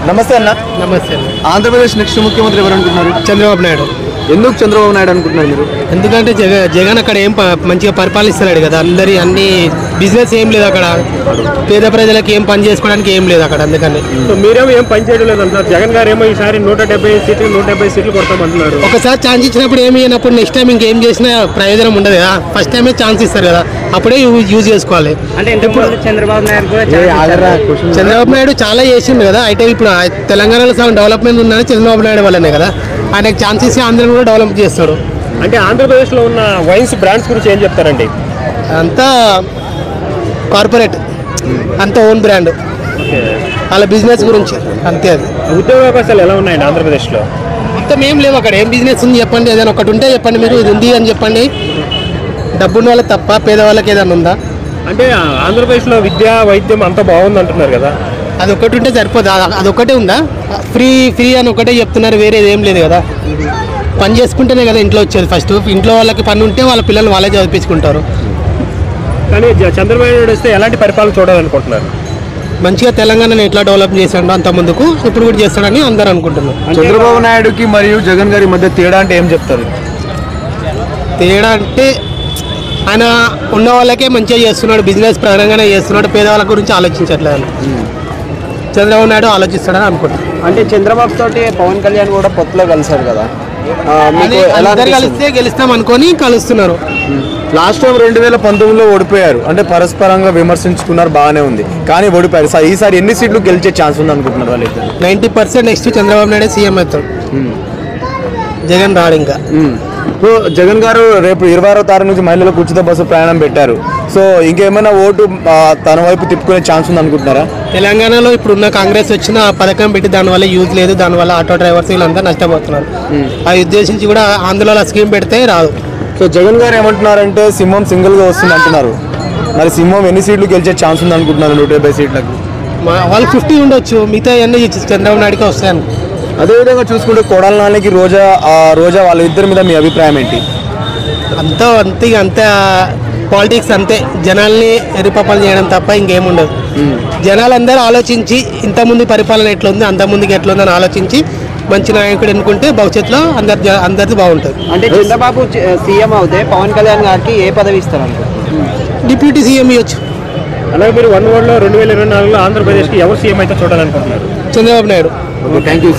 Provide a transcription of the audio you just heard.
నమస్తే అన్న. నమస్తే. ఆంధ్రప్రదేశ్ నెక్స్ట్ ముఖ్యమంత్రి ఎవరు అనుకుంటున్నారు? చంద్రబాబు నాయుడు. ఎందుకు చంద్రబాబు నాయుడు అనుకుంటున్నారు మీరు? ఎందుకంటే జగన్ అక్కడ ఏం మంచిగా పరిపాలిస్తున్నాడు కదా, అన్ని బిజినెస్ ఏం లేదు అక్కడ, పేద ప్రజలకు ఏం పని చేసుకోవడానికి ఏం లేదు అక్కడ. అందుకని మీరేమో ఏం పని చేయడం లేదు అంటున్నారు. జగన్ గారు ఏమో ఈసారి 170 సీట్లు కొడతామంటున్నారు. ఒకసారి ఛాన్స్ ఇచ్చినప్పుడు ఏమి అయినప్పుడు నెక్స్ట్ టైం ఇంకేం చేసినా ప్రయోజనం ఉండదు కదా. ఫస్ట్ టైమే ఛాన్స్ ఇస్తారు కదా, అప్పుడే యూజ్ చేసుకోవాలి. అంటే చంద్రబాబు నాయుడు చాలా చేసిండు కదా. అయితే ఇప్పుడు తెలంగాణలో సగం డెవలప్మెంట్ ఉన్నది చంద్రబాబు నాయుడు వల్లనే కదా. ఆయనకు ఛాన్స్ ఇచ్చి ఆంధ్రను కూడా డెవలప్ చేస్తాడు. అంటే ఆంధ్రప్రదేశ్లో ఉన్న వైన్స్ బ్రాండ్స్ గురించి ఏం చెప్తారండి? అంతా కార్పొరేట్, అంతా ఓన్ బ్రాండ్, వాళ్ళ బిజినెస్ గురించి అంతే. అది ఉద్యోగ అవకాశాలు ఎలా ఉన్నాయండి ఆంధ్రప్రదేశ్లో? మొత్తం ఏం లేవు అక్కడ. ఏం బిజినెస్ ఉంది చెప్పండి, ఏదైనా ఒకటి ఉంటే చెప్పండి. మీరు ఇది ఉంది అని చెప్పండి. డబ్బున్న వాళ్ళకి తప్ప పేదవాళ్ళకి ఏదైనా ఉందా? అంటే ఆంధ్రప్రదేశ్లో విద్య వైద్యం అంతా బాగుంది అంటున్నారు కదా. అది ఒకటి ఉంటే సరిపోదు. అదొక్కటే ఉందా? ఫ్రీ అని ఒకటే చెప్తున్నారు, వేరేది ఏం లేదు కదా. పని చేసుకుంటేనే కదా ఇంట్లో వచ్చేది. ఫస్ట్ ఇంట్లో వాళ్ళకి పని ఉంటే వాళ్ళ పిల్లలు వాళ్ళే చదివించుకుంటారు. కానీ చంద్రబాబు నాయుడు వస్తే ఎలాంటి పరిపాలన చూడాలనుకుంటున్నారు? మంచిగా తెలంగాణను ఎట్లా డెవలప్ చేశాడు అంత ముందుకు, ఇప్పుడు కూడా చేస్తాడని అందరూ అనుకుంటున్నారు. చంద్రబాబు నాయుడుకి మరియు జగన్ గారి మధ్య తేడా అంటే ఏం చెప్తారు? తేడా అంటే ఆయన ఉన్న వాళ్ళకే మంచిగా చేస్తున్నాడు, బిజినెస్ పరంగానే చేస్తున్నాడు, పేదవాళ్ళ గురించి ఆలోచించట్లేదు. చంద్రబాబు నాయుడు ఆలోచిస్తాడని అనుకుంటున్నాను. అంటే చంద్రబాబు తోటి పవన్ కళ్యాణ్ కూడా పొత్తులో కలిశారు కదా, అందరు కలిస్తే గెలుస్తాం అనుకొని కలుస్తున్నారు. లాస్ట్ టైం 2019లో ఓడిపోయారు, అంటే పరస్పరంగా విమర్శించుకున్నారు, బాగానే ఉంది, కానీ ఓడిపోయారు. ఈసారి ఎన్ని సీట్లు గెలిచే ఛాన్స్ ఉంది అనుకుంటున్నారు వాళ్ళు? 90% నెక్స్ట్ చంద్రబాబు నాయుడు సీఎం అవుతాడు, జగన్ రాడు. ఇంకా సో జగన్ గారు రేపు 26వ తారీఖు నుంచి మహిళలకు ఉచిత బస్సు ప్రయాణం పెట్టారు. సో ఇంకేమైనా ఓటు తన వైపు తిప్పుకునే ఛాన్స్ ఉంది అనుకుంటున్నారా? తెలంగాణలో ఇప్పుడున్న కాంగ్రెస్ వచ్చిన పథకం పెట్టి దానివల్ల యూజ్ లేదు, దానివల్ల ఆటో డ్రైవర్స్ వీళ్ళంతా నష్టపోతున్నారు. ఆ ఉద్దేశించి కూడా ఆంధ్రలో స్కీమ్ పెడితే రాదు. సో జగన్ గారు ఏమంటున్నారంటే సింహం సింగిల్గా వస్తుంది అంటున్నారు. మరి సింహం ఎన్ని సీట్లు గెలిచే ఛాన్స్ ఉంది అనుకుంటున్నారు? 170 సీట్లకు వాళ్ళు 50 ఉండొచ్చు, మిగతా అన్నీ చంద్రబాబు నాయుడుకి వస్తాయని. అదేవిధంగా చూసుకుంటే కొడాల నానికి రోజా వాళ్ళ ఇద్దరి మీద మీ అభిప్రాయం ఏంటి? అంత పాలిటిక్స్ అంతే, జనాల్ని ఎరిపపాలు చేయడం తప్ప ఇంకేముండదు. జనాలందరూ ఆలోచించి ఇంతకుముందు పరిపాలన ఎట్లుంది, అంతకుముందుకి ఎట్లుంది అని ఆలోచించి మంచి నాయకుడు ఎన్నుకుంటే భవిష్యత్తులో అందరిది బాగుంటుంది. అంటే చంద్రబాబు సీఎం అవుతే పవన్ కళ్యాణ్ గారికి ఏ పదవి ఇస్తారు? డిప్యూటీ సీఎం ఇవ్వచ్చు. అలాగే మీరు 1 wordలో 2024లో ఆంధ్రప్రదేశ్కి ఎవరు సీఎం అయితే చూడాలనుకుంటున్నారు? చంద్రబాబు నాయుడు. Thank you.